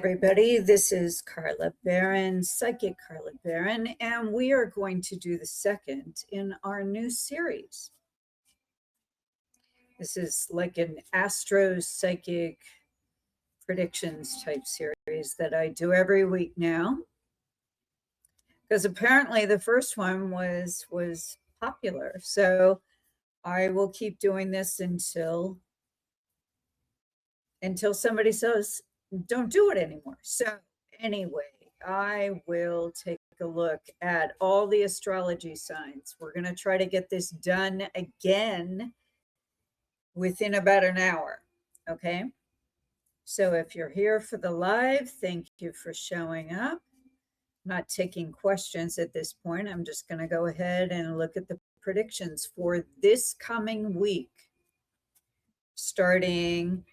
everybody. This is Carla Baron, Psychic Carla Baron, and we are going to do the second in our new series. This is like an astro psychic predictions type series that I do every week now, because apparently the first one was popular. So I will keep doing this until somebody says don't do it anymore. So anyway, I will take a look at all the astrology signs. We're going to try to get this done again within about an hour. Okay. So if you're here for the live, thank you for showing up. Not taking questions at this point. I'm just going to go ahead and look at the predictions for this coming week, starting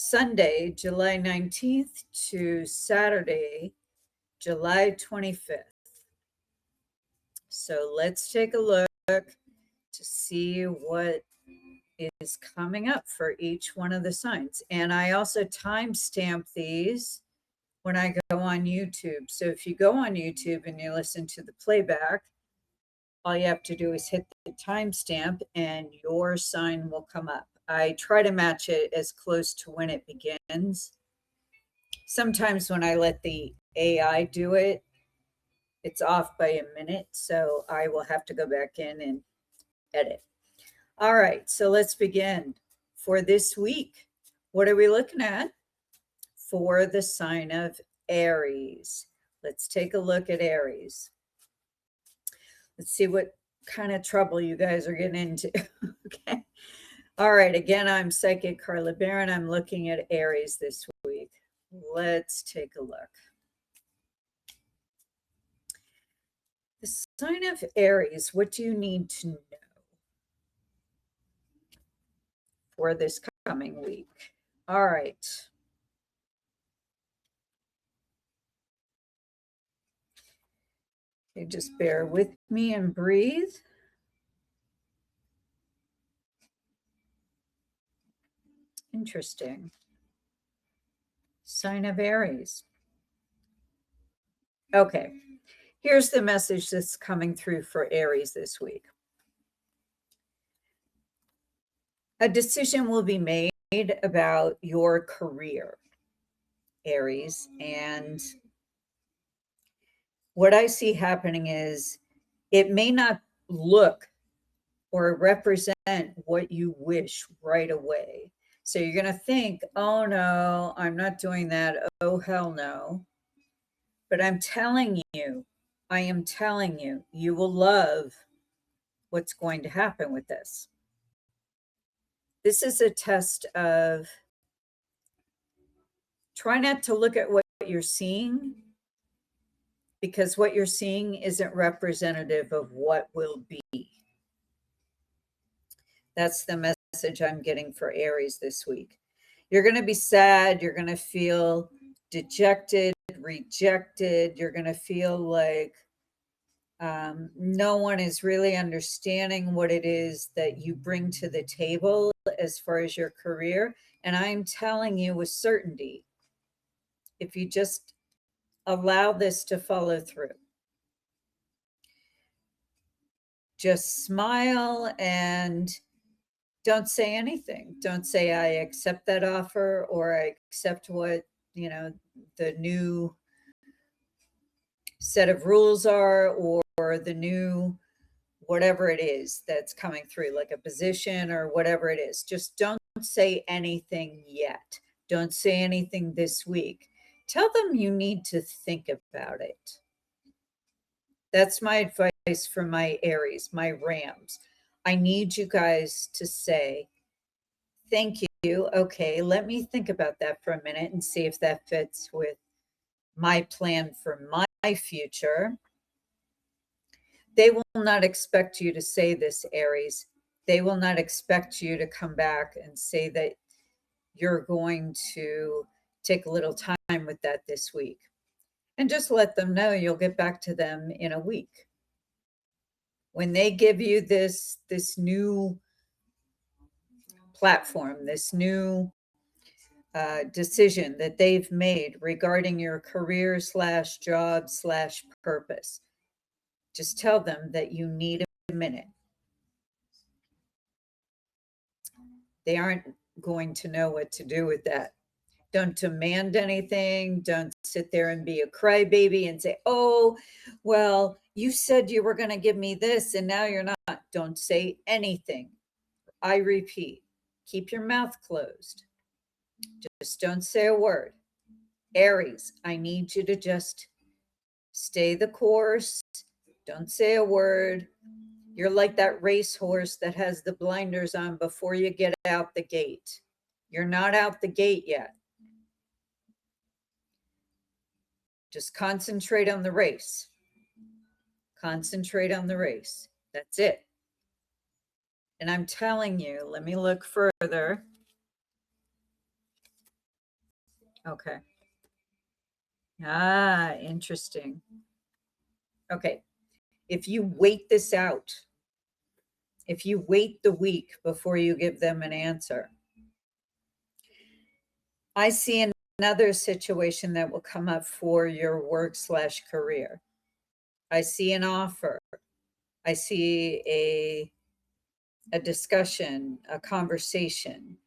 Sunday, July 19th to Saturday, July 25th. So let's take a look to see what is coming up for each one of the signs. And I also timestamp these when I go on YouTube. So if you go on YouTube and you listen to the playback, all you have to do is hit the timestamp and your sign will come up. I try to match it as close to when it begins. Sometimes when I let the AI do it, it's off by a minute, so I will have to go back in and edit. All right, so let's begin. For this week, what are we looking at? For the sign of Aries. Let's take a look at Aries. Let's see what kind of trouble you guys are getting into. Okay. All right, again, I'm Psychic Carla Baron. I'm looking at Aries this week. Let's take a look. The sign of Aries, what do you need to know for this coming week? All right. Okay, just bear with me and breathe. Interesting. Sign of Aries. Okay, here's the message that's coming through for Aries this week. A decision will be made about your career, Aries. And what I see happening is it may not look or represent what you wish right away. So you're going to think, oh no, I'm not doing that. Oh, hell no. But I'm telling you, I am telling you, you will love what's going to happen with this. This is a test of try not to look at what you're seeing, because what you're seeing isn't representative of what will be. That's the message I'm getting for Aries this week. You're going to be sad. You're going to feel dejected, rejected. You're going to feel like no one is really understanding what it is that you bring to the table as far as your career. And I'm telling you with certainty, if you just allow this to follow through, just smile and don't say anything. Don't say, I accept that offer, or I accept what, the new set of rules are, or the new whatever it is that's coming through, like a position or whatever it is. Just don't say anything yet. Don't say anything this week. Tell them you need to think about it. That's my advice for my Aries, my Rams. I need you guys to say, thank you. Okay, let me think about that for a minute and see if that fits with my plan for my future. They will not expect you to say this, Aries. They will not expect you to come back and say that you're going to take a little time with that this week. And just let them know you'll get back to them in a week. When they give you this new platform, this new decision that they've made regarding your career / job / purpose. Just tell them that you need a minute. They aren't going to know what to do with that. Don't demand anything. Don't sit there and be a crybaby and say, oh, well, you said you were going to give me this and now you're not. Don't say anything. I repeat, keep your mouth closed. Just don't say a word. Aries, I need you to just stay the course. Don't say a word. You're like that racehorse that has the blinders on before you get out the gate. You're not out the gate yet. Just concentrate on the race. Concentrate on the race. That's it. And I'm telling you, let me look further. Okay. Ah, interesting. Okay. If you wait this out, if you wait the week before you give them an answer, I see another situation that will come up for your work / career. I see an offer. I see a discussion, a conversation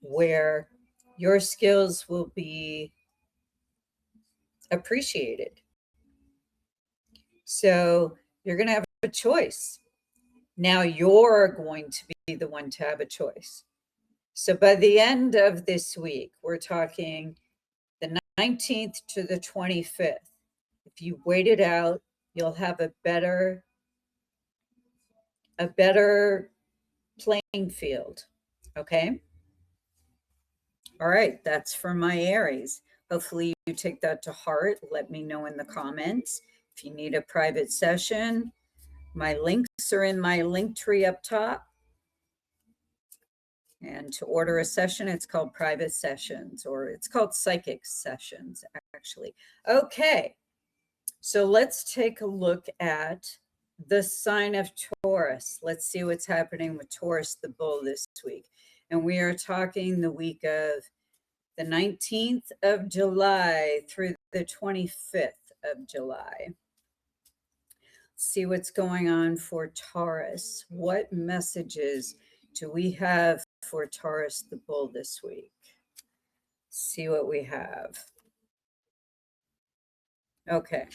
where your skills will be appreciated. So you're going to have a choice. Now you're going to be the one to have a choice. So by the end of this week, we're talking the 19th to the 25th. If you wait it out, you'll have a better playing field. Okay? All right, that's for my Aries. Hopefully you take that to heart. Let me know in the comments. If you need a private session, my links are in my link tree up top. And to order a session, it's called private sessions, or it's called psychic sessions, actually. Okay, so let's take a look at the sign of Taurus. Let's see what's happening with Taurus the bull this week. And we are talking the week of the 19th of July through the 25th of July. See what's going on for Taurus. What messages do we have for Taurus the bull this week? See what we have. Okay.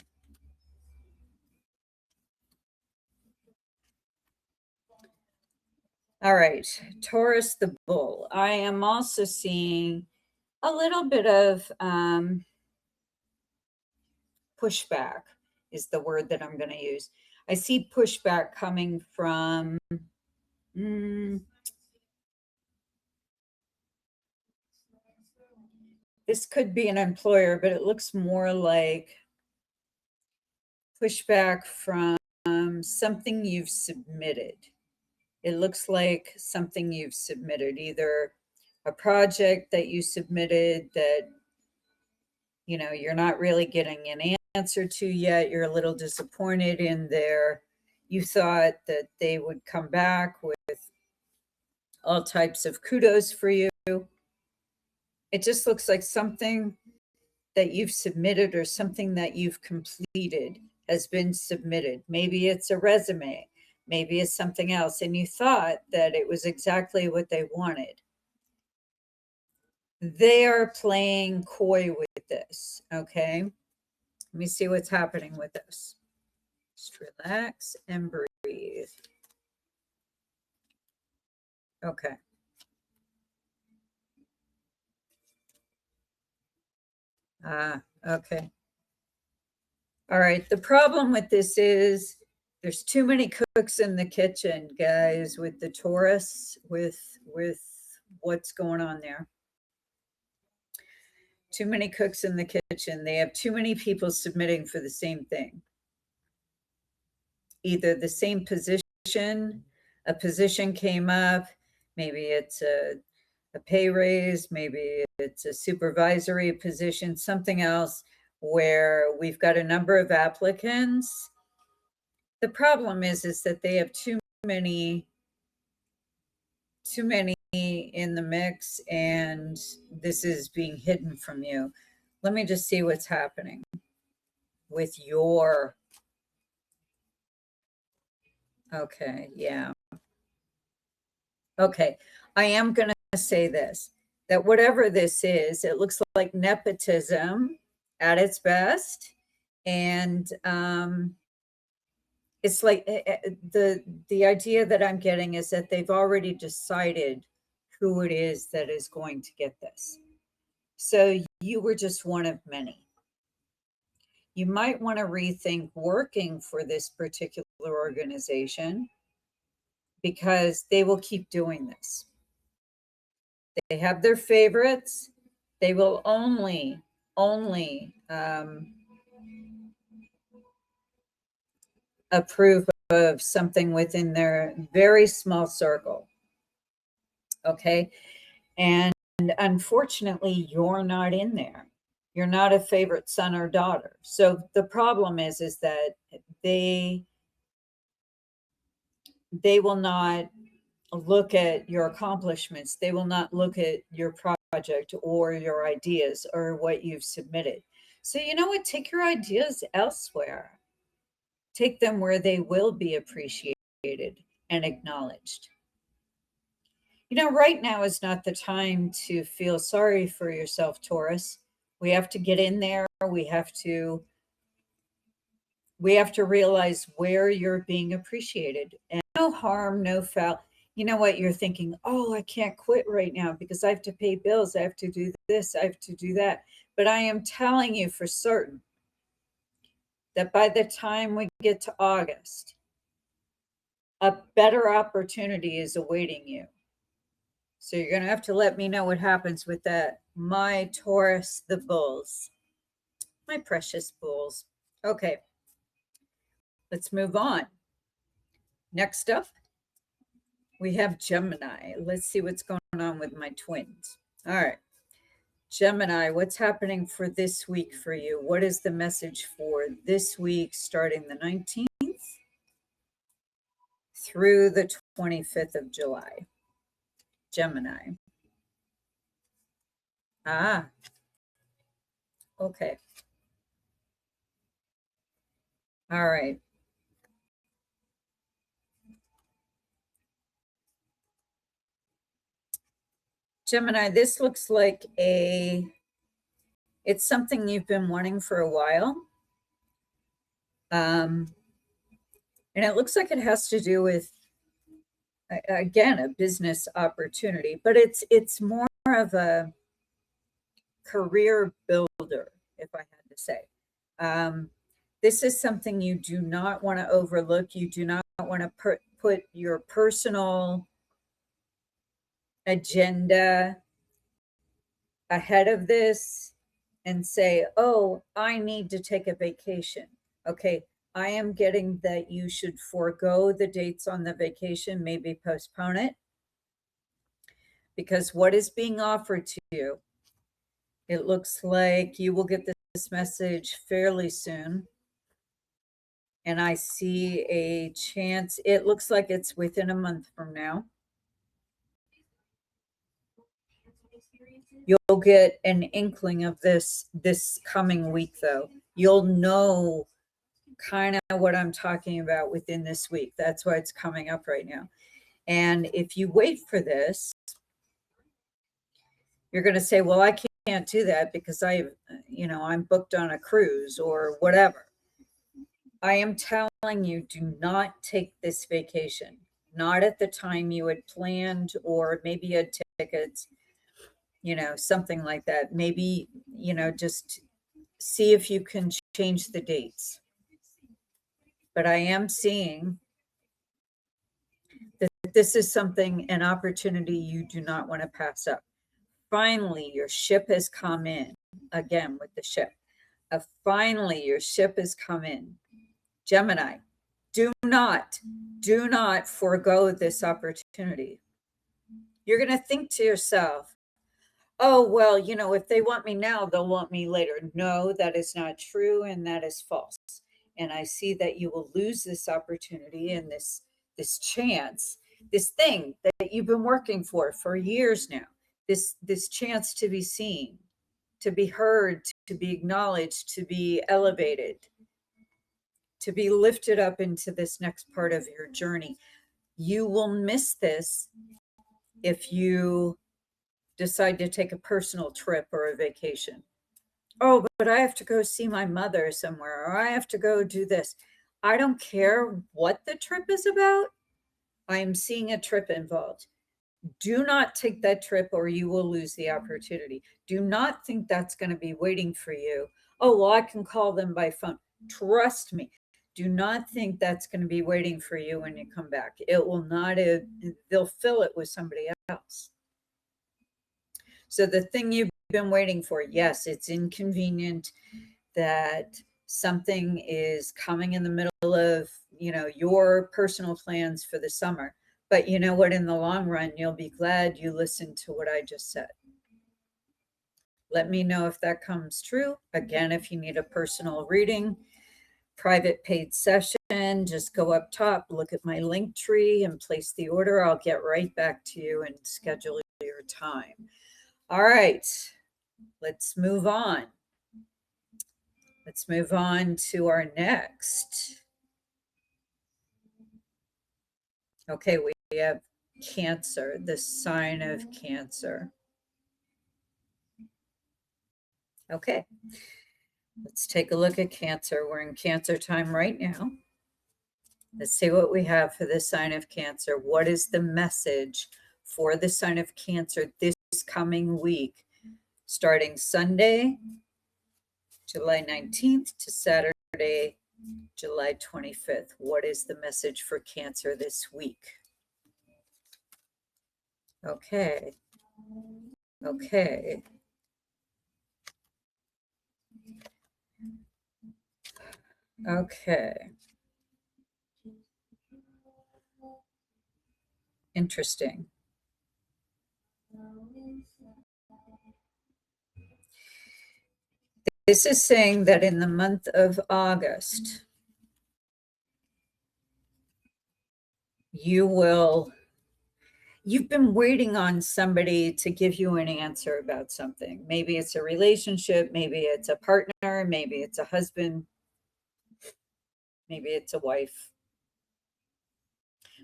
All right, Taurus the bull. I am also seeing a little bit of pushback is the word that I'm going to use. I see pushback coming from this could be an employer, but it looks more like pushback from something you've submitted. It looks like something you've submitted, either a project that you submitted that, you know, you're not really getting an answer to yet. You're a little disappointed in there. You thought that they would come back with all types of kudos for you. It just looks like something that you've submitted or something that you've completed has been submitted. Maybe it's a resume, maybe it's something else, and you thought that it was exactly what they wanted. They are playing coy with this, okay? Let me see what's happening with this. Just relax and breathe. Okay. Okay. All right. The problem with this is there's too many cooks in the kitchen, guys, with the Taurus, with what's going on there. Too many cooks in the kitchen. They have too many people submitting for the same thing. Either the same position, a position came up, maybe it's a pay raise, maybe it's a supervisory position, something else where we've got a number of applicants. The problem is that they have too many in the mix and this is being hidden from you. Let me just see what's happening with your, okay, yeah. Okay, I am going to say this, that whatever this is, it looks like nepotism at its best. And it's like the idea that I'm getting is that they've already decided who it is that is going to get this. So you were just one of many. You might want to rethink working for this particular organization because they will keep doing this. They have their favorites. They will only approve of something within their very small circle. Okay. And unfortunately, you're not in there. You're not a favorite son or daughter. So the problem is that they will not look at your accomplishments. They will not look at your project or your ideas or what you've submitted. So you know what? Take your ideas elsewhere. Take them where they will be appreciated and acknowledged. You know, right now is not the time to feel sorry for yourself, Taurus. We have to get in there. We have to realize where you're being appreciated. And no harm, no foul. You know what? You're thinking, oh, I can't quit right now because I have to pay bills. I have to do this. I have to do that. But I am telling you for certain that by the time we get to August, a better opportunity is awaiting you. So you're going to have to let me know what happens with that. My Taurus, the bulls, my precious bulls. Okay, let's move on. Next up, we have Gemini. Let's see what's going on with my twins. All right. Gemini, what's happening for this week for you? What is the message for this week starting the 19th through the 25th of July? Gemini. Ah, okay. All right. Gemini, this looks like it's something you've been wanting for a while. And it looks like it has to do with, again, a business opportunity, but it's more of a career builder, if I had to say. This is something you do not want to overlook. You do not want to put your personal agenda ahead of this and say, oh, I need to take a vacation. Okay, I am getting that you should forego the dates on the vacation, maybe postpone it, because what is being offered to you, it looks like you will get this message fairly soon. And I see a chance, it looks like it's within a month from now. You'll get an inkling of this coming week, though. You'll know kind of what I'm talking about within this week. That's why it's coming up right now. And if you wait for this, you're going to say, well, I can't do that because I'm booked on a cruise or whatever. I am telling you, do not take this vacation. Not at the time you had planned, or maybe you had tickets, something like that. Maybe, just see if you can change the dates. But I am seeing that this is an opportunity you do not want to pass up. Finally, your ship has come in, again with the ship. Finally, your ship has come in. Gemini, do not forego this opportunity. You're going to think to yourself, oh, well, if they want me now, they'll want me later. No, that is not true, and that is false. And I see that you will lose this opportunity and this chance this thing that you've been working for years now, this chance to be seen, to be heard, to be acknowledged, to be elevated, to be lifted up into this next part of your journey. You will miss this if you decide to take a personal trip or a vacation. Oh, but I have to go see my mother somewhere, or I have to go do this. I don't care what the trip is about. I am seeing a trip involved. Do not take that trip or you will lose the opportunity. Do not think that's going to be waiting for you. Oh, well, I can call them by phone. Trust me. Do not think that's going to be waiting for you when you come back. It will not. They'll fill it with somebody else. So the thing you've been waiting for, yes, it's inconvenient that something is coming in the middle of, your personal plans for the summer. But you know what? In the long run, you'll be glad you listened to what I just said. Let me know if that comes true. Again, if you need a personal reading, private paid session, just go up top, look at my link tree and place the order. I'll get right back to you and schedule your time. All right, let's move on. Let's move on to our next. Okay, we have Cancer, the sign of Cancer. Okay, let's take a look at Cancer. We're in Cancer time right now. Let's see what we have for the sign of Cancer. What is the message for the sign of Cancer this coming week, starting Sunday, July 19th to Saturday, July 25th? What is the message for Cancer this week? Okay. Okay. Okay. Interesting. This is saying that in the month of August, you've been waiting on somebody to give you an answer about something. Maybe it's a relationship, maybe it's a partner, maybe it's a husband, maybe it's a wife.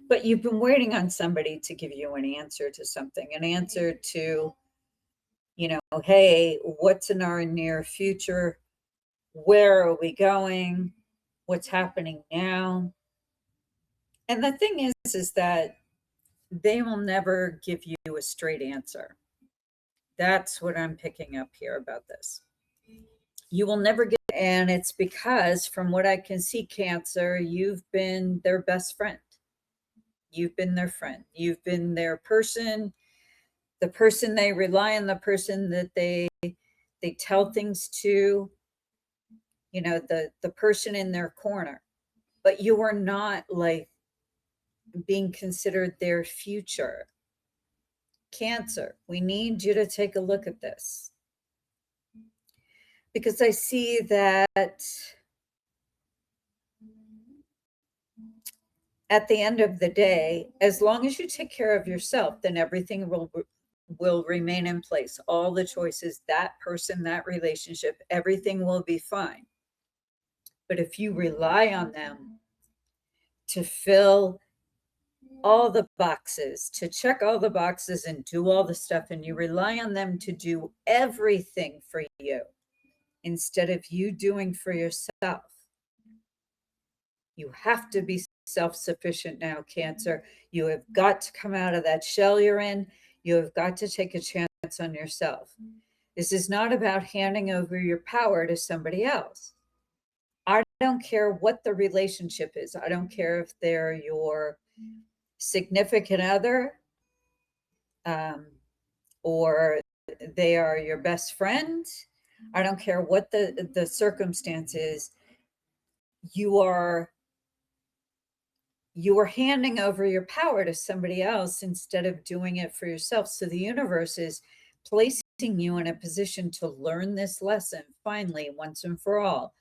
But you've been waiting on somebody to give you an answer to something, an answer to, hey, what's in our near future? Where are we going? What's happening now? And the thing is that they will never give you a straight answer. That's what I'm picking up here about this. You will never get, and it's because from what I can see, Cancer, you've been their best friend. You've been their friend. You've been their person, the person they rely on, the person that they tell things to, the person in their corner. But you are not like being considered their future. Cancer, we need you to take a look at this. Because I see that at the end of the day, as long as you take care of yourself, then everything will remain in place. All the choices, that person, that relationship, everything will be fine. But if you rely on them to fill all the boxes, to check all the boxes and do all the stuff, and you rely on them to do everything for you instead of you doing for yourself, you have to be self-sufficient now, Cancer. You have got to come out of that shell you're in. You have got to take a chance on yourself. This is not about handing over your power to somebody else. I don't care what the relationship is. I don't care if they're your significant other, or they are your best friend. I don't care what the circumstance is. You are handing over your power to somebody else instead of doing it for yourself. So the universe is placing you in a position to learn this lesson finally, once and for all.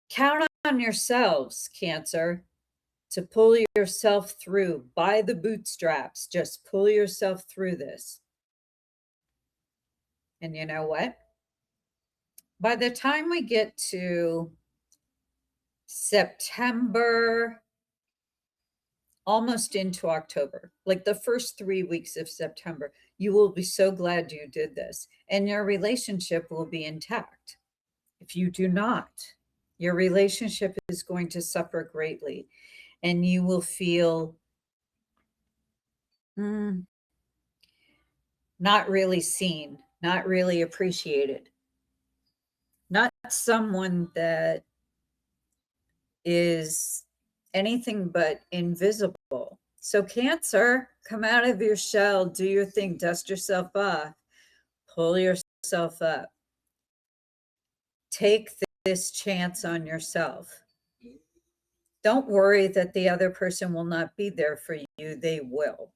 Count on yourselves, Cancer. to pull yourself through by the bootstraps. Just pull yourself through this. And you know what? By the time we get to September, almost into October, like the first 3 weeks of September, you will be so glad you did this, and your relationship will be intact. If you do not, your relationship is going to suffer greatly, and you will feel not really seen, not really appreciated, not someone that is anything but invisible. So Cancer, come out of your shell, do your thing, dust yourself off, pull yourself up. Take this chance on yourself. Don't worry that the other person will not be there for you. They will.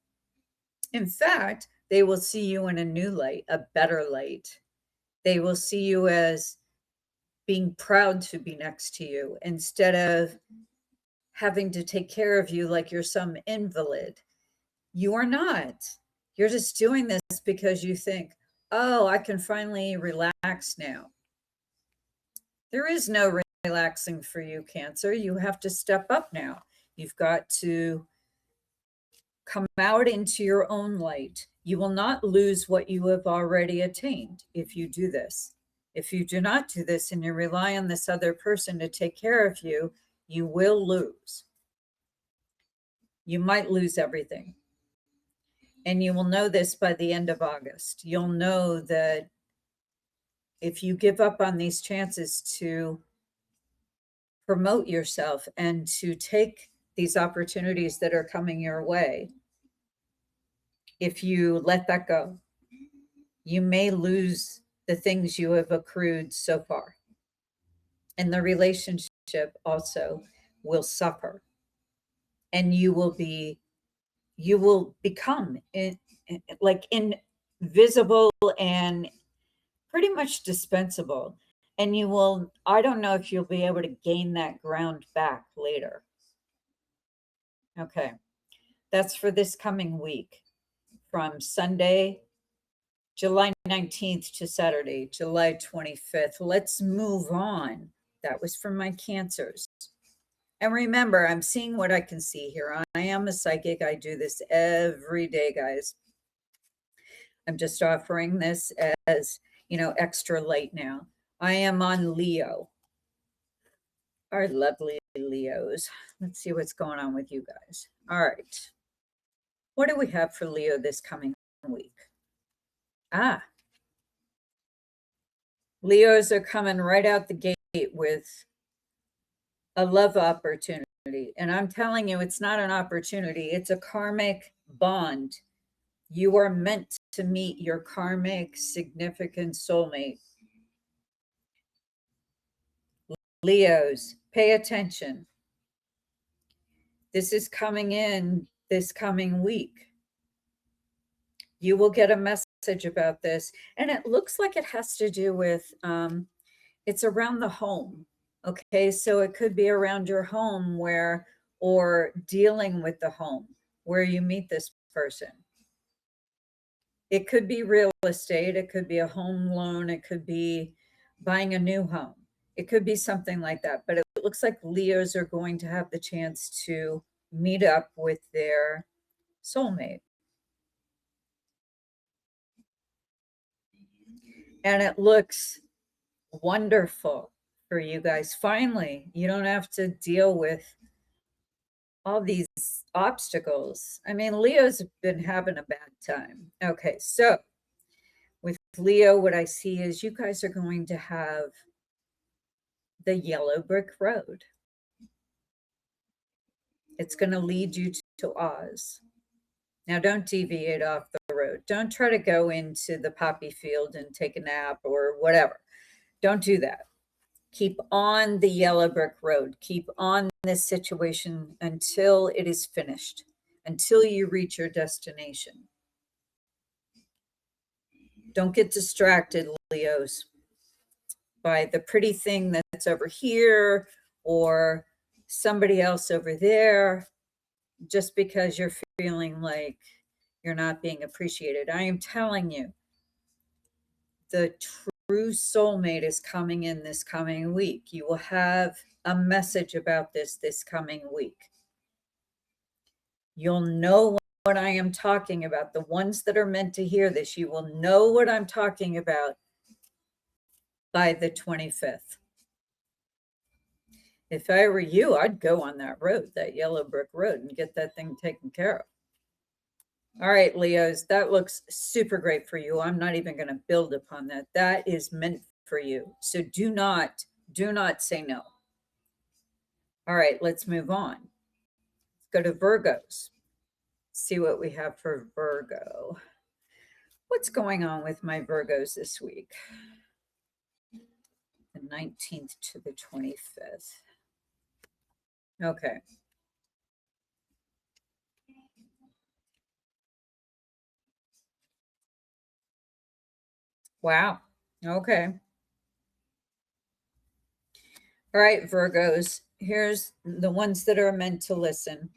In fact, they will see you in a new light, a better light. They will see you as being proud to be next to you instead of having to take care of you like you're some invalid. You are not. You're just doing this because you think, oh, I can finally relax now. There is no relaxing for you, Cancer. You have to step up now. You've got to come out into your own light. You will not lose what you have already attained if you do this. If you do not do this and you rely on this other person to take care of you, you will lose. You might lose everything. And you will know this by the end of August. You'll know that if you give up on these chances to promote yourself and to take these opportunities that are coming your way, if you let that go, you may lose the things you have accrued so far. And the relationship also will suffer. And you will become like invisible and pretty much dispensable. And you will, I don't know if you'll be able to gain that ground back later. Okay. That's for this coming week from Sunday, July 19th to Saturday, July 25th. Let's move on. That was for my Cancers. And remember, I'm seeing what I can see here. I am a psychic. I do this every day, guys. I'm just offering this as, extra light now. I am on Leo. Our lovely Leos. Let's see what's going on with you guys. All right. What do we have for Leo this coming week? Leos are coming right out the gate with a love opportunity. And I'm telling you, it's not an opportunity. It's a karmic bond. You are meant to meet your karmic significant soulmate. Leos, pay attention. This is coming in this coming week. You will get a message about this. And it looks like it has to do with, it's around the home. Okay, so it could be around your home or dealing with the home where you meet this person. It could be real estate. It could be a home loan. It could be buying a new home. It could be something like that. But it looks like Leos are going to have the chance to meet up with their soulmate. And it looks wonderful for you guys. Finally, you don't have to deal with all these obstacles. I mean, Leo's been having a bad time. Okay, so with Leo, what I see is you guys are going to have the yellow brick road. It's going to lead you to Oz. Now, don't deviate off the road. Don't try to go into the poppy field and take a nap or whatever. Don't do that. Keep on the yellow brick road. Keep on this situation until it is finished, until you reach your destination. Don't get distracted, Leos, by the pretty thing that's over here or somebody else over there just because you're feeling like you're not being appreciated. I am telling you, the true soulmate is coming in this coming week. You will have a message about this coming week. You'll know what I am talking about. The ones that are meant to hear this, you will know what I'm talking about by the 25th. If I were you, I'd go on that road, that yellow brick road, and get that thing taken care of. All right, Leos, that looks super great for you. I'm not even going to build upon that. That is meant for you. So do not say no. All right, let's move on. Let's go to Virgos. See what we have for Virgo. What's going on with my Virgos this week? The 19th to the 25th. Okay. Wow. Okay. All right, Virgos. Here's the ones that are meant to listen.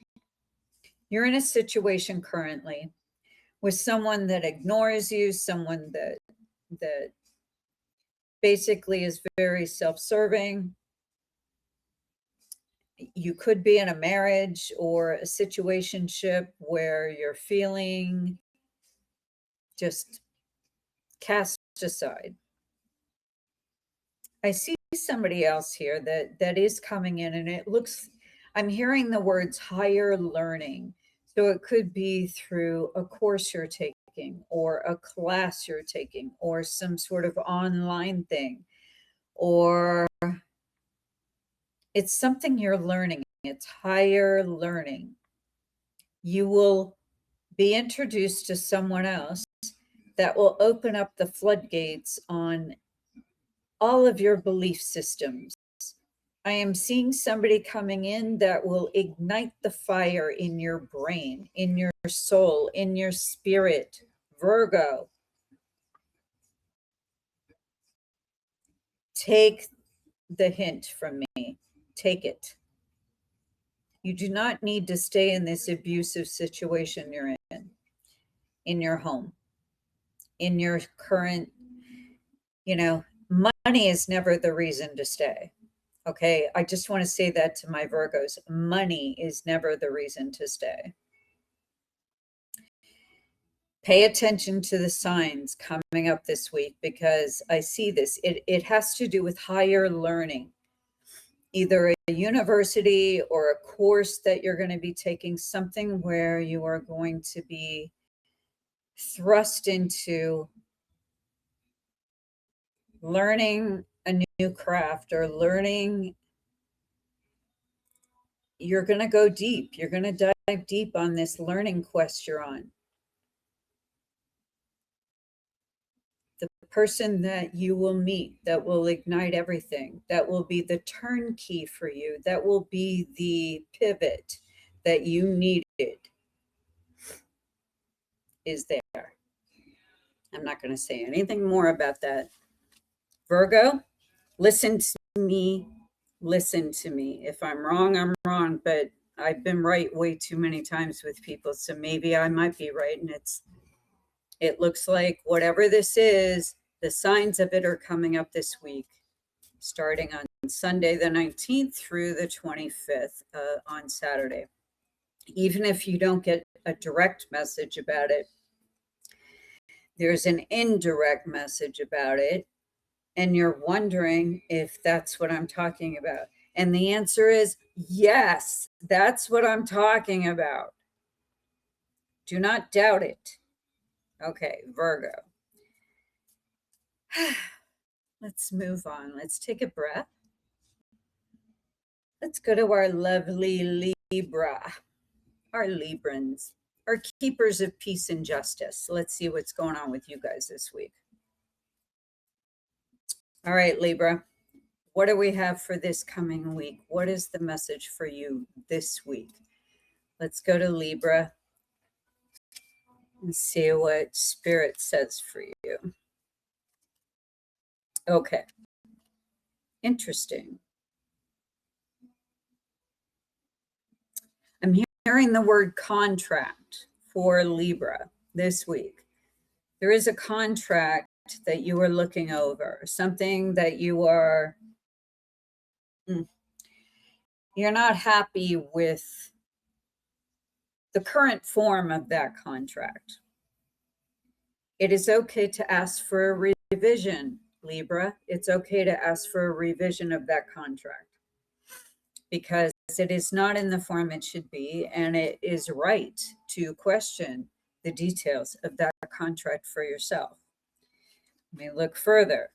You're in a situation currently with someone that ignores you, someone that basically is very self-serving. You could be in a marriage or a situationship where you're feeling just cast aside. I see somebody else here that is coming in, and it looks, I'm hearing the words higher learning. So it could be through a course you're taking or a class you're taking or some sort of online thing, or it's something you're learning. It's higher learning. You will be introduced to someone else that will open up the floodgates on all of your belief systems. I am seeing somebody coming in that will ignite the fire in your brain, in your soul, in your spirit. Virgo, take the hint from me. Take it. You do not need to stay in this abusive situation you're in your home, in your current, money is never the reason to stay. Okay, I just want to say that to my Virgos. Money is never the reason to stay. Pay attention to the signs coming up this week, because I see this. It has to do with higher learning, either a university or a course that you're going to be taking, something where you are going to be thrust into learning a new craft or learning. You're going to go deep. You're going to dive deep on this learning quest you're on. The person that you will meet that will ignite everything, that will be the turnkey for you, that will be the pivot that you needed, is there. I'm not going to say anything more about that. Virgo, listen to me. Listen to me. If I'm wrong, I'm wrong, but I've been right way too many times with people, so maybe I might be right. And it looks like whatever this is, the signs of it are coming up this week, starting on Sunday the 19th through the 25th on Saturday. Even if you don't get a direct message about it, there's an indirect message about it, and you're wondering if that's what I'm talking about. And the answer is yes, that's what I'm talking about. Do not doubt it. Okay, Virgo. Let's move on. Let's take a breath. Let's go to our lovely Libra, our Librans, our keepers of peace and justice. Let's see what's going on with you guys this week. All right, Libra, what do we have for this coming week? What is the message for you this week? Let's go to Libra and see what Spirit says for you. Okay. Interesting. hearing the word contract for Libra this week. There is a contract that you are looking over, something that you're not happy with the current form of that contract. It is okay to ask for a revision, Libra. It's okay to ask for a revision of that contract because it is not in the form it should be, and it is right to question the details of that contract for yourself. Let me look further.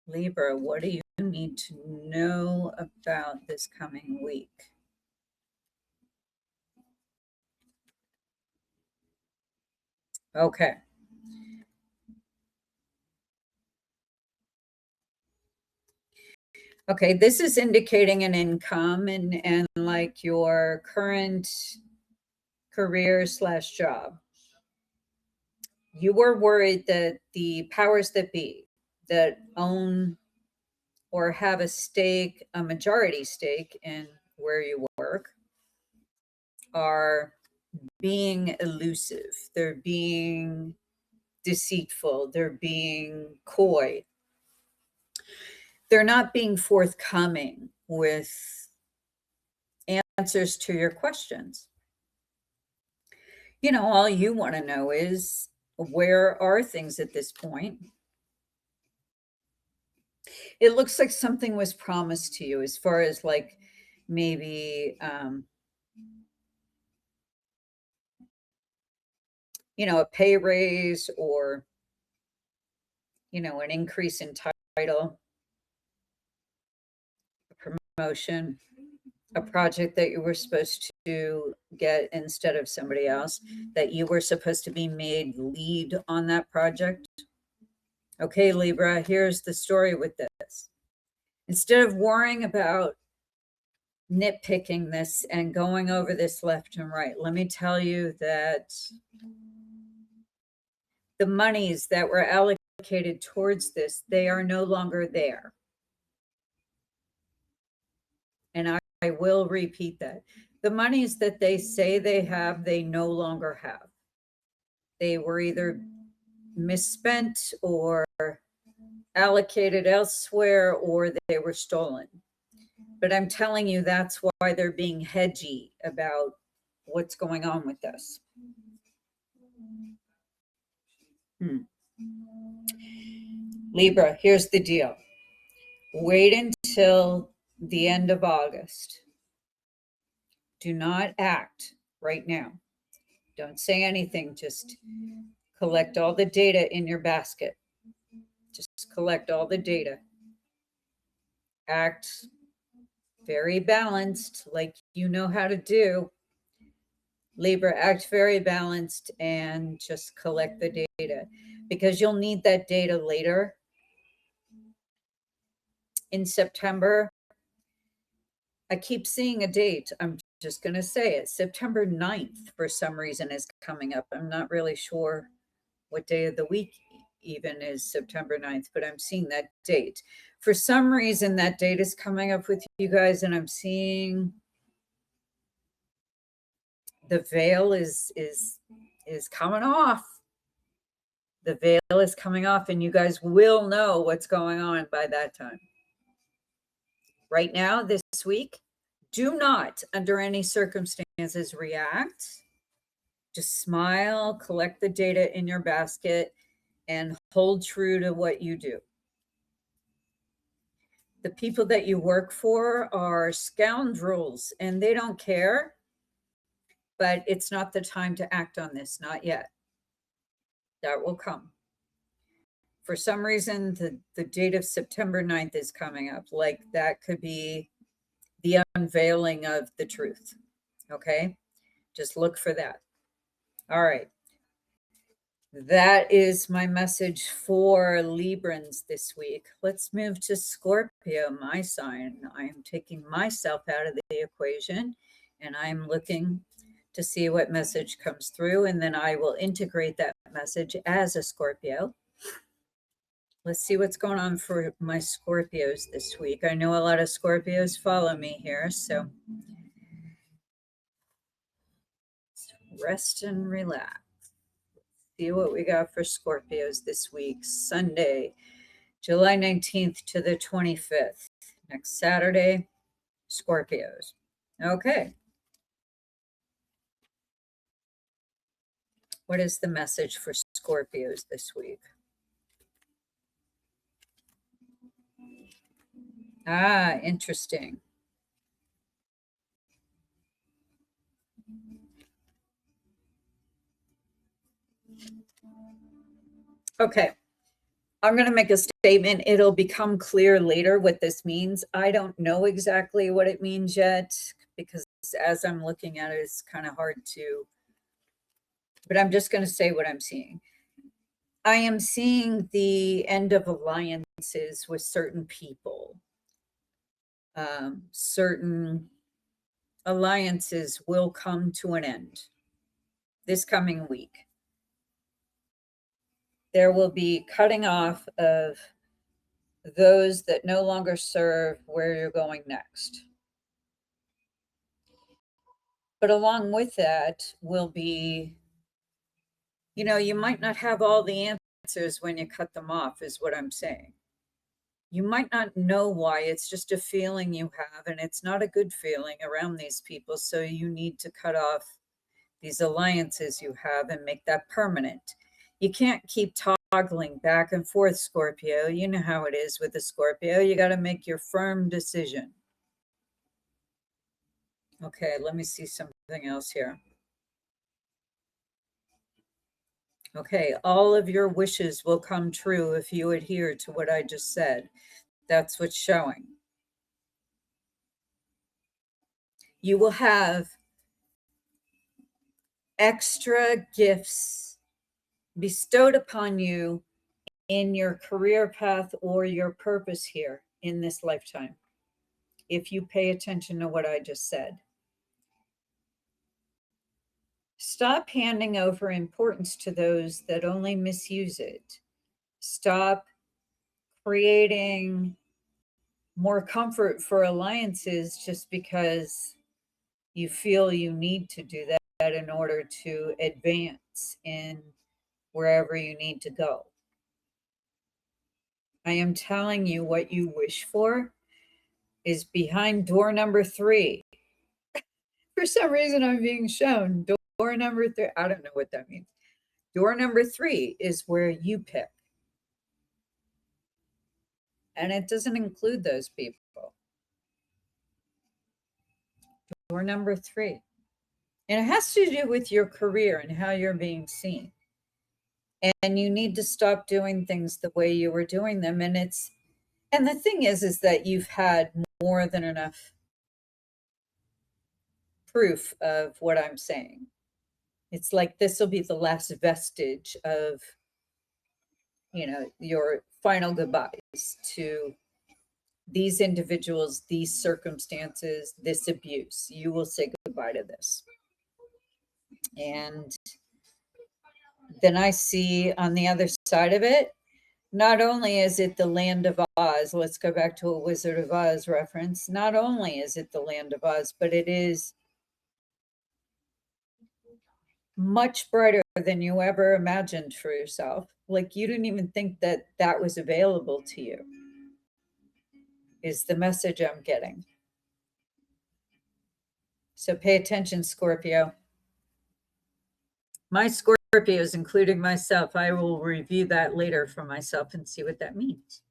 Libra, what do you need to know about this coming week? Okay. Okay, this is indicating an income and like your current career / job. You were worried that the powers that be that own or have a stake, a majority stake in where you work, are being elusive. They're being deceitful. They're being coy. They're not being forthcoming with answers to your questions. You know, all you want to know is, where are things at this point? It looks like something was promised to you as far as like maybe, a pay raise or, an increase in title, a promotion, a project that you were supposed to get instead of somebody else, that you were supposed to be made lead on that project. Okay, Libra, here's the story with this. Instead of worrying about nitpicking this and going over this left and right, let me tell you that the monies that were allocated towards this, they are no longer there. And I will repeat that. The monies that they say they have, they no longer have. They were either misspent or allocated elsewhere, or they were stolen. But I'm telling you, that's why they're being hedgy about what's going on with this. Libra, here's the deal. Wait until the end of August. Do not act right now. Don't say anything. Just collect all the data in your basket. Just collect all the data. Act very balanced, like you know how to do. Libra, act very balanced and just collect the data, because you'll need that data later in September. I keep seeing a date. I'm just going to say it. September 9th, for some reason, is coming up. I'm not really sure what day of the week even is September 9th, but I'm seeing that date. For some reason, that date is coming up with you guys, and I'm seeing the veil is coming off. The veil is coming off, and you guys will know what's going on by that time. Right now, this week, do not, under any circumstances, react. Just smile, collect the data in your basket, and hold true to what you do. The people that you work for are scoundrels, and they don't care, but it's not the time to act on this, not yet. That will come. For some reason, the date of September 9th is coming up. Like, that could be the unveiling of the truth. Okay? Just look for that. All right. That is my message for Librans this week. Let's move to Scorpio, my sign. I am taking myself out of the equation, and I'm looking to see what message comes through, and then I will integrate that message as a Scorpio. Let's see what's going on for my Scorpios this week. I know a lot of Scorpios follow me here, so Rest and relax. See what we got for Scorpios this week. Sunday, July 19th to the 25th. Next Saturday, Scorpios. Okay. What is the message for Scorpios this week? Ah, interesting. Okay. I'm going to make a statement. It'll become clear later what this means. I don't know exactly what it means yet because as I'm looking at it, it's kind of hard to, but I'm just going to say what I'm seeing. I am seeing the end of alliances with certain people. Certain alliances will come to an end this coming week. There will be cutting off of those that no longer serve where you're going next. But along with that will be, you might not have all the answers when you cut them off, is what I'm saying. You might not know why. It's just a feeling you have, and it's not a good feeling around these people. So you need to cut off these alliances you have and make that permanent. You can't keep toggling back and forth, Scorpio. You know how it is with a Scorpio. You got to make your firm decision. Okay, let me see something else here. Okay, all of your wishes will come true if you adhere to what I just said. That's what's showing. You will have extra gifts bestowed upon you in your career path or your purpose here in this lifetime, if you pay attention to what I just said. Stop handing over importance to those that only misuse it. Stop creating more comfort for alliances just because you feel you need to do that in order to advance in wherever you need to go. I am telling you what you wish for is behind door number 3. For some reason, I'm being shown door number 3. I don't know what that means. Door number 3 is where you pick. And it doesn't include those people. Door number 3. And it has to do with your career and how you're being seen. And you need to stop doing things the way you were doing them. And the thing is that you've had more than enough proof of what I'm saying. It's like this will be the last vestige of, your final goodbyes to these individuals, these circumstances, this abuse. You will say goodbye to this. And then I see on the other side of it, not only is it the land of Oz, let's go back to a Wizard of Oz reference. Not only is it the land of Oz, but it is much brighter than you ever imagined for yourself. Like you didn't even think that that was available to you, is the message I'm getting. So pay attention, Scorpio. My Scorpios, including myself, I will review that later for myself and see what that means.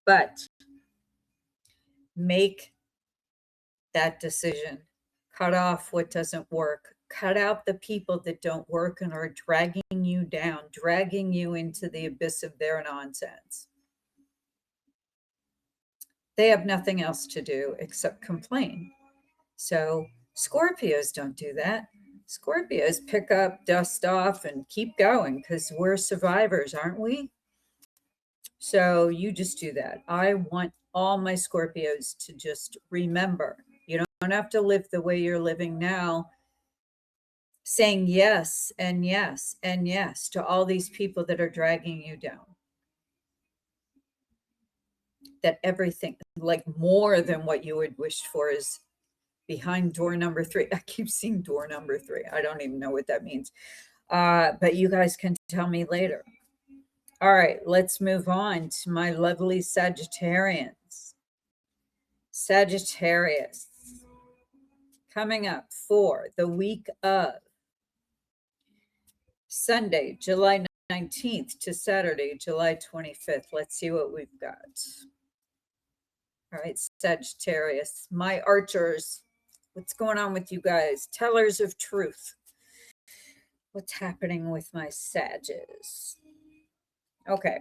But make that decision. Cut off what doesn't work. Cut out the people that don't work and are dragging you down, dragging you into the abyss of their nonsense. They have nothing else to do except complain. So Scorpios don't do that. Scorpios pick up, dust off, and keep going because we're survivors, aren't we? So you just do that. I want all my Scorpios to just remember, you don't have to live the way you're living now, saying yes and yes and yes to all these people that are dragging you down. That everything, like more than what you had wished for, is behind door number 3. I keep seeing door number 3. I don't even know what that means. But you guys can tell me later. All right, let's move on to my lovely Sagittarians. Sagittarius, coming up for the week of Sunday, July 19th to Saturday, July 25th. Let's see what we've got. All right, Sagittarius, my archers, what's going on with you guys? Tellers of truth. What's happening with my Sages? Okay.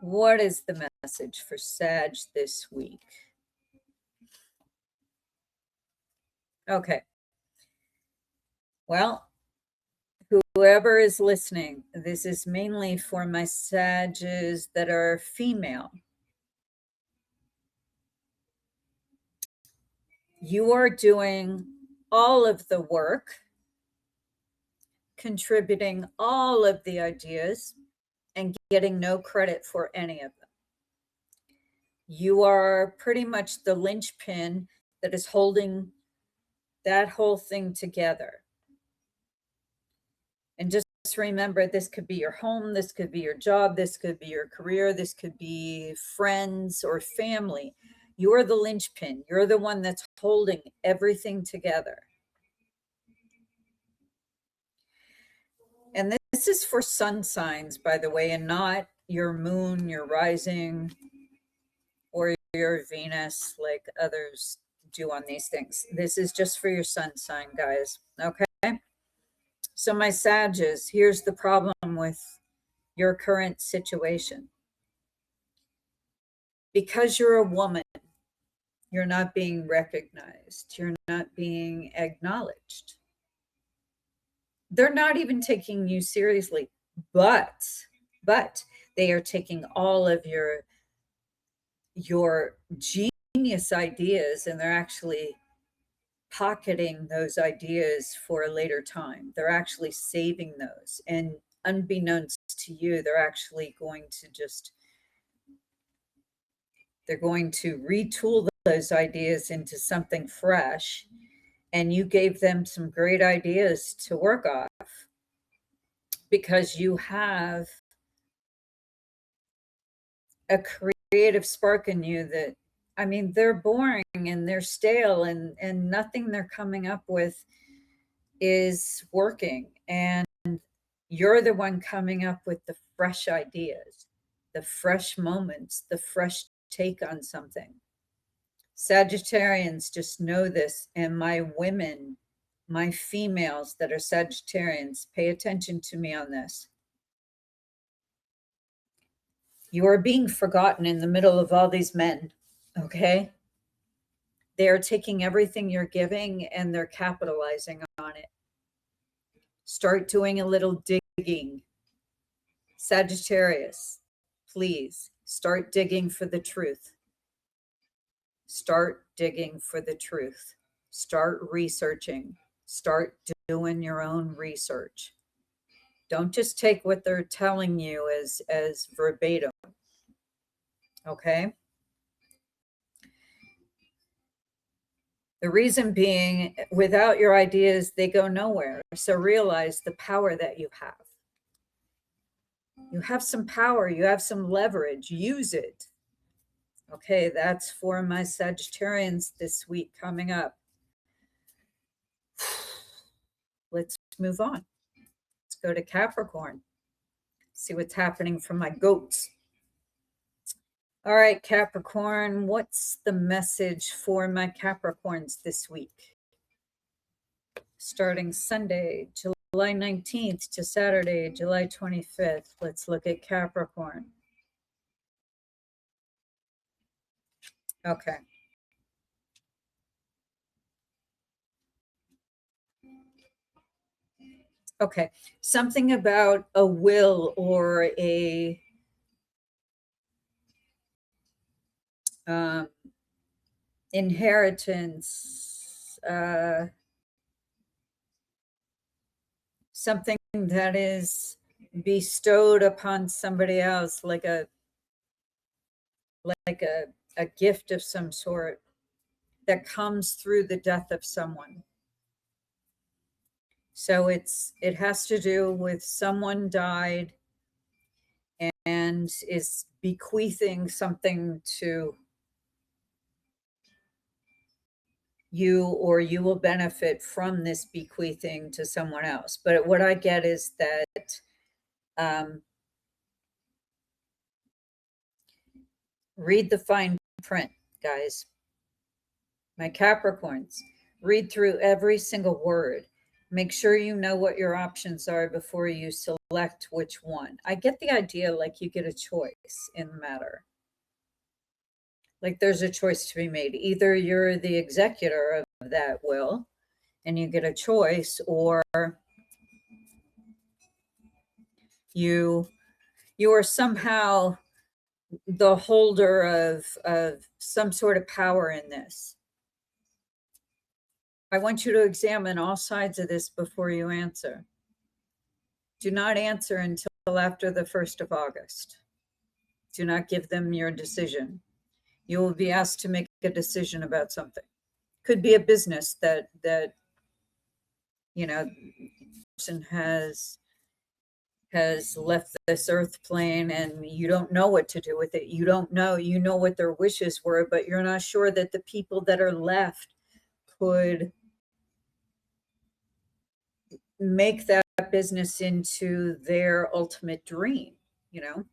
What is the message for Sag this week? Okay. Well, whoever is listening, this is mainly for my Sages that are female. You are doing all of the work, contributing all of the ideas, and getting no credit for any of them. You are pretty much the linchpin that is holding that whole thing together. And just remember, this could be your home, this could be your job, this could be your career, this could be friends or family. You're the linchpin. You're the one that's holding everything together. And this is for sun signs, by the way, and not your moon, your rising, or your Venus like others do on these things. This is just for your sun sign, guys. Okay? So my Sages, here's the problem with your current situation. Because you're a woman, you're not being recognized. You're not being acknowledged. They're not even taking you seriously, but they are taking all of your genius ideas and they're actually pocketing those ideas for a later time. They're actually saving those. And unbeknownst to you, they're actually going to retool those ideas into something fresh. And you gave them some great ideas to work off because you have a creative spark in you that, I mean, they're boring and they're stale and nothing they're coming up with is working. And you're the one coming up with the fresh ideas, the fresh moments, the fresh take on something. Sagittarians, just know this. And my women, my females that are Sagittarians, pay attention to me on this. You are being forgotten in the middle of all these men, okay? They are taking everything you're giving and they're capitalizing on it. Start doing a little digging. Sagittarius, please start digging for the truth. Start digging for the truth. Start researching. Start doing your own research. Don't just take what they're telling you as verbatim. Okay? The reason being, without your ideas, they go nowhere. So realize the power that you have. You have some power. You have some leverage. Use it. Okay, that's for my Sagittarians this week coming up. Let's move on. Let's go to Capricorn. See what's happening for my goats. All right, Capricorn, what's the message for my Capricorns this week? Starting Sunday, July 19th to Saturday, July 25th. Let's look at Capricorn. Okay. Okay. Something about a will or a inheritance, something that is bestowed upon somebody else, like a a gift of some sort that comes through the death of someone. So it has to do with someone died and is bequeathing something to you, or you will benefit from this bequeathing to someone else. But what I get is that read the fine print, guys. My Capricorns, read through every single word. Make sure you know what your options are before you select which one. I get the idea like you get a choice in the matter. Like there's a choice to be made. Either you're the executor of that will and you get a choice, or you are somehow the holder of some sort of power in this. I want you to examine all sides of this before you answer. Do not answer until after the 1st of August. Do not give them your decision. You will be asked to make a decision about something. Could be a business that you know, person has left this earth plane and you don't know what to do with it. You don't know, you know what their wishes were, but you're not sure that the people that are left could make that business into their ultimate dream, you know,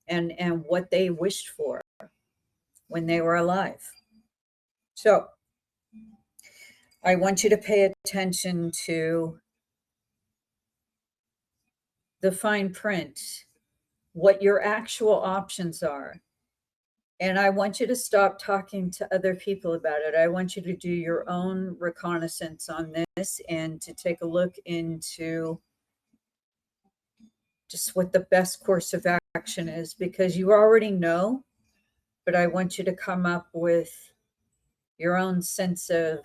and what they wished for when they were alive. So I want you to pay attention to the fine print, what your actual options are. And I want you to stop talking to other people about it. I want you to do your own reconnaissance on this and to take a look into just what the best course of action is, because you already know, but I want you to come up with your own sense of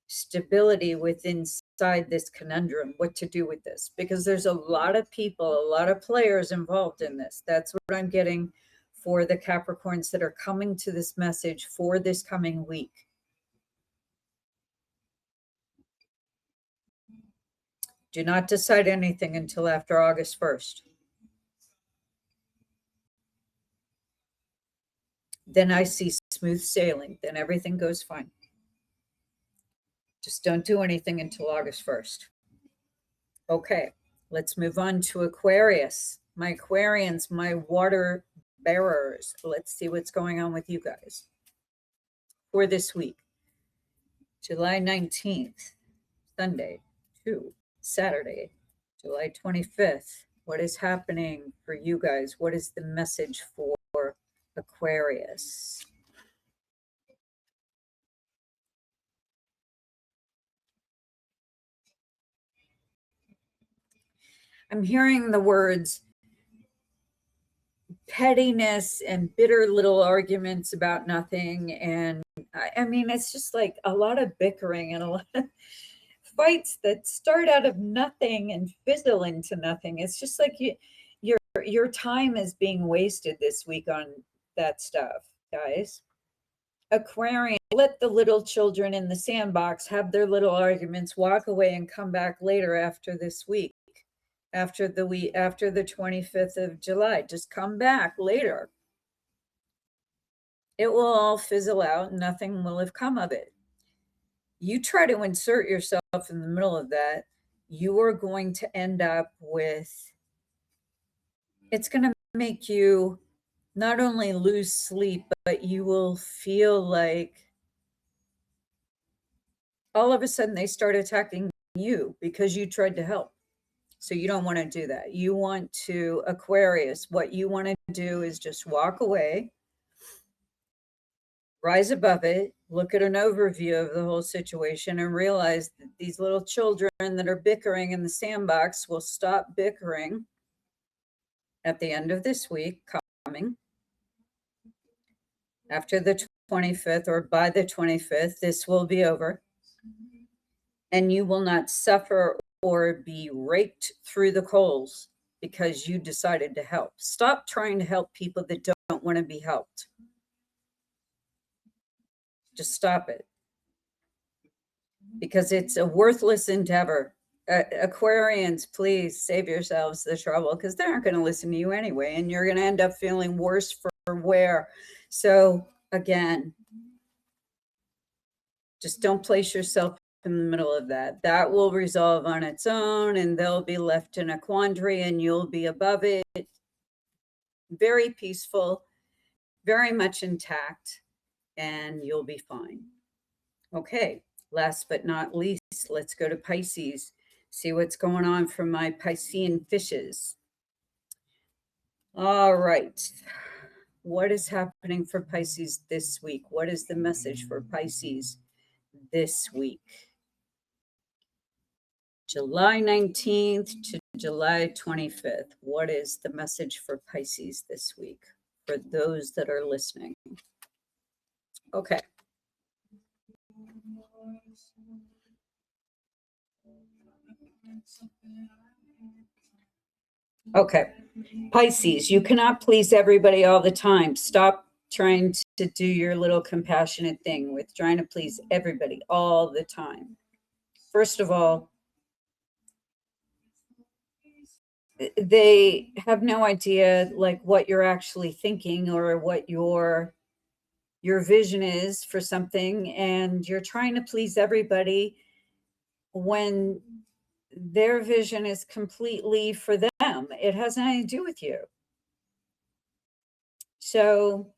stability within inside this conundrum, what to do with this, because there's a lot of people, a lot of players involved in this. That's what I'm getting for the Capricorns that are coming to this message for this coming week. Do not decide anything until after August 1st. Then I see smooth sailing. Then everything goes fine. Just don't do anything until August 1st. Okay, let's move on to Aquarius. My Aquarians, my water bearers. Let's see what's going on with you guys for this week. July 19th, Sunday to Saturday, July 25th. What is happening for you guys? What is the message for Aquarius? I'm hearing the words pettiness and bitter little arguments about nothing. And I mean, it's just like a lot of bickering and a lot of fights that start out of nothing and fizzle into nothing. It's just like your time is being wasted this week on that stuff, guys. Aquarian, let the little children in the sandbox have their little arguments, walk away and come back later after this week. After the 25th of July, just come back later. It will all fizzle out. Nothing will have come of it. You try to insert yourself in the middle of that, you are going to end up with, it's going to make you not only lose sleep, but you will feel like all of a sudden they start attacking you because you tried to help. So you don't want to do that. You want to, Aquarius, what you want to do is just walk away, rise above it, look at an overview of the whole situation and realize that these little children that are bickering in the sandbox will stop bickering at the end of this week coming. After the 25th or by the 25th, this will be over. And you will not suffer or be raked through the coals because you decided to help. Stop trying to help people that don't want to be helped. Just stop it, because it's a worthless endeavor. Aquarians, please save yourselves the trouble, because they aren't going to listen to you anyway, and you're going to end up feeling worse for wear. So again, just don't place yourself in the middle of that. That will resolve on its own, and they'll be left in a quandary, and you'll be above it, very peaceful, very much intact, and you'll be fine. Okay, last but not least, let's go to Pisces. See what's going on for my Piscean fishes. All right. What is happening for Pisces this week? What is the message for Pisces this week? July 19th to July 25th. What is the message for Pisces this week for those that are listening? Okay. Okay. Pisces, you cannot please everybody all the time. Stop trying to do your little compassionate thing with trying to please everybody all the time. First of all, they have no idea like what you're actually thinking or what your vision is for something, and you're trying to please everybody when their vision is completely for them. It has nothing to do with you. So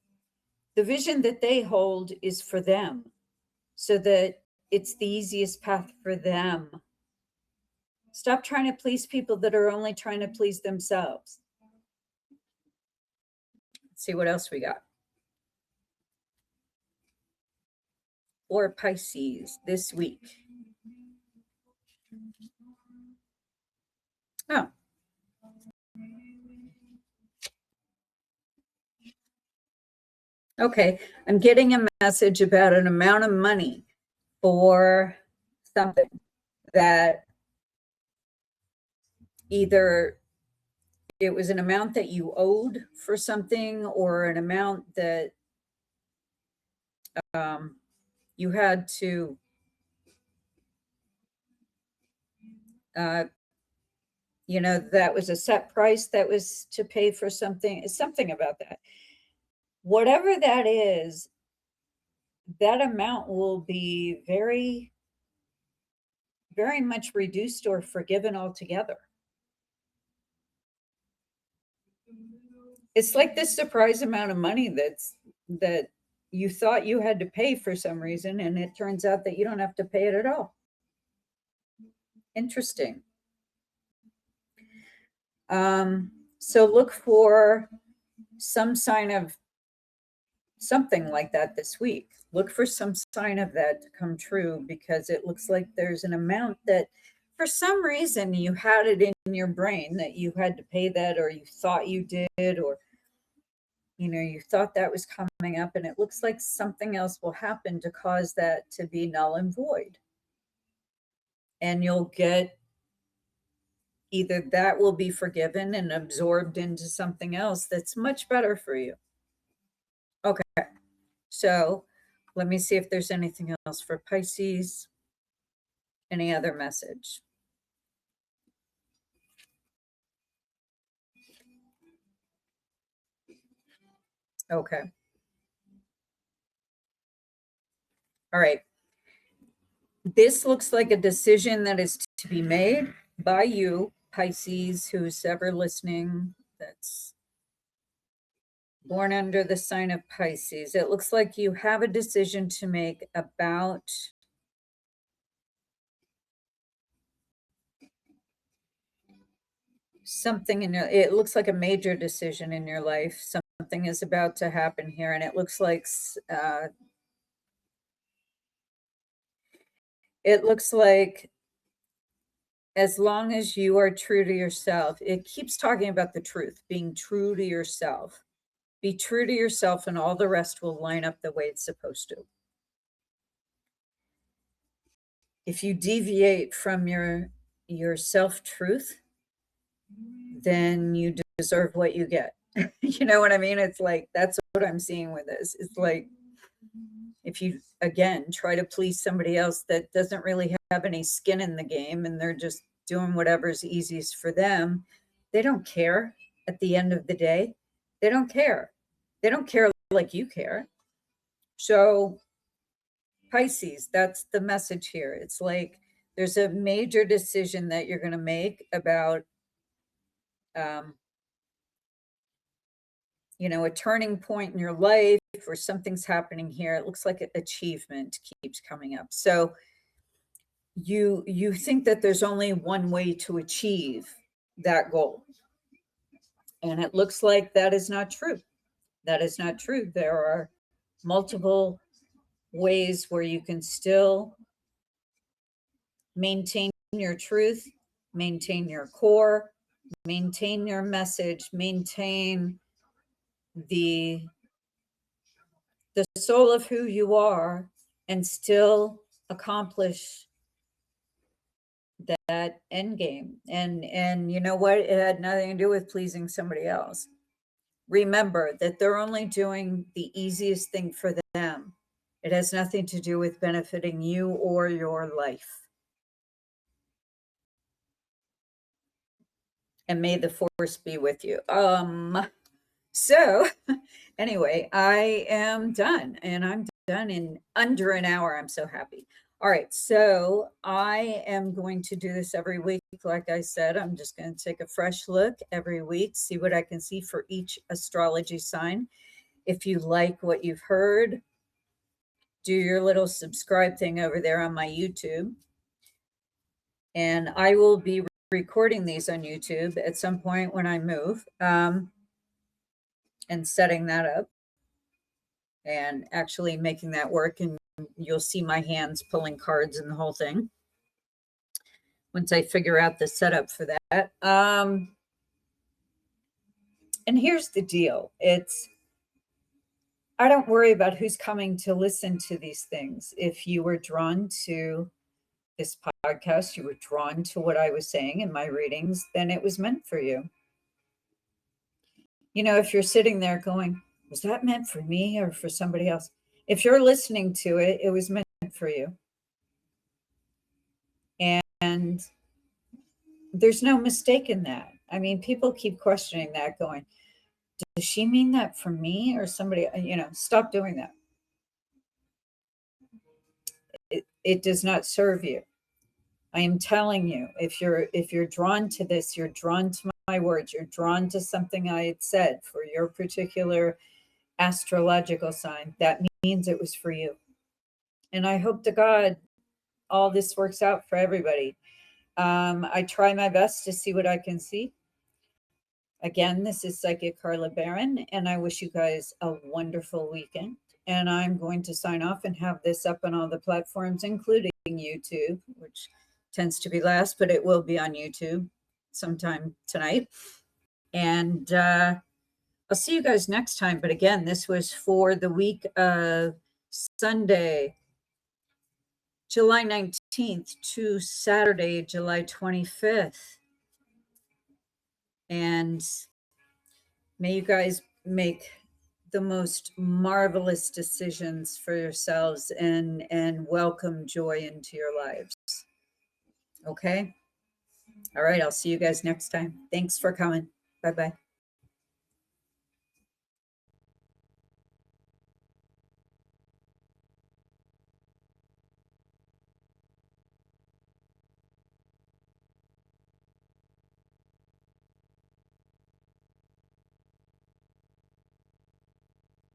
the vision that they hold is for them, so that it's the easiest path for them. Stop trying to please people that are only trying to please themselves. Let's see what else we got. For Pisces this week. Oh. Okay, I'm getting a message about an amount of money for something that either it was an amount that you owed for something, or an amount that you had to that was a set price that was to pay for something about that. Whatever that is, that amount will be very, very much reduced or forgiven altogether. It's like this surprise amount of money that you thought you had to pay for some reason, and it turns out that you don't have to pay it at all. Interesting. So look for some sign of something like that this week. Look for some sign of that to come true, because it looks like there's an amount that for some reason you had it in your brain that you had to pay that, or you thought you did, or you thought that was coming up, and it looks like something else will happen to cause that to be null and void. And you'll get either that will be forgiven and absorbed into something else that's much better for you. Okay. So let me see if there's anything else for Pisces. Any other message? Okay. All right. This looks like a decision that is to be made by you, Pisces, who's ever listening, that's born under the sign of Pisces. It looks like you have a decision to make about something it looks like a major decision in your life. Something is about to happen here, and it looks like as long as you are true to yourself, it keeps talking about the truth, being true to yourself. Be true to yourself, and all the rest will line up the way it's supposed to. If you deviate from your self-truth, then you deserve what you get. You know what I mean? It's like, that's what I'm seeing with this. It's like If you, again, try to please somebody else that doesn't really have any skin in the game and they're just doing whatever's easiest for them, they don't care at the end of the day. They don't care. They don't care like you care. So Pisces, that's the message here. It's like there's a major decision that you're going to make about, you know, a turning point in your life or something's happening here. It looks like an achievement keeps coming up. So you think that there's only one way to achieve that goal. And it looks like that is not true. That is not true. There are multiple ways where you can still maintain your truth, maintain your core, maintain your message, maintain the soul of who you are, and still accomplish that end game. And you know what? It had nothing to do with pleasing somebody else. Remember that they're only doing the easiest thing for them. It has nothing to do with benefiting you or your life. And may the force be with you. So anyway, I am done, and I'm done in under an hour. I'm so happy. All right, so I am going to do this every week. Like I said, I'm just going to take a fresh look every week, see what I can see for each astrology sign. If you like what you've heard, do your little subscribe thing over there on my YouTube. And I will be recording these on YouTube at some point when I move, and setting that up and actually making that work. And you'll see my hands pulling cards and the whole thing once I figure out the setup for that. And here's the deal. I don't worry about who's coming to listen to these things. If you were drawn to this podcast, you were drawn to what I was saying in my readings, then it was meant for you. You know, if you're sitting there going, was that meant for me or for somebody else? If you're listening to it, it was meant for you. And there's no mistake in that. I mean, people keep questioning that, going, does she mean that for me or somebody? You know, stop doing that. It does not serve you. I am telling you, if you're drawn to this, you're drawn to my words, you're drawn to something I had said for your particular astrological sign, that means it was for you. And I hope to God all this works out for everybody. I try my best to see what I can see. Again, this is Psychic Carla Baron, and I wish you guys a wonderful weekend. And I'm going to sign off and have this up on all the platforms, including YouTube, which tends to be last, but it will be on YouTube sometime tonight. And I'll see you guys next time. But again, this was for the week of Sunday, July 19th to Saturday, July 25th. And may you guys make the most marvelous decisions for yourselves and welcome joy into your lives. Okay? All right, I'll see you guys next time. Thanks for coming. Bye-bye.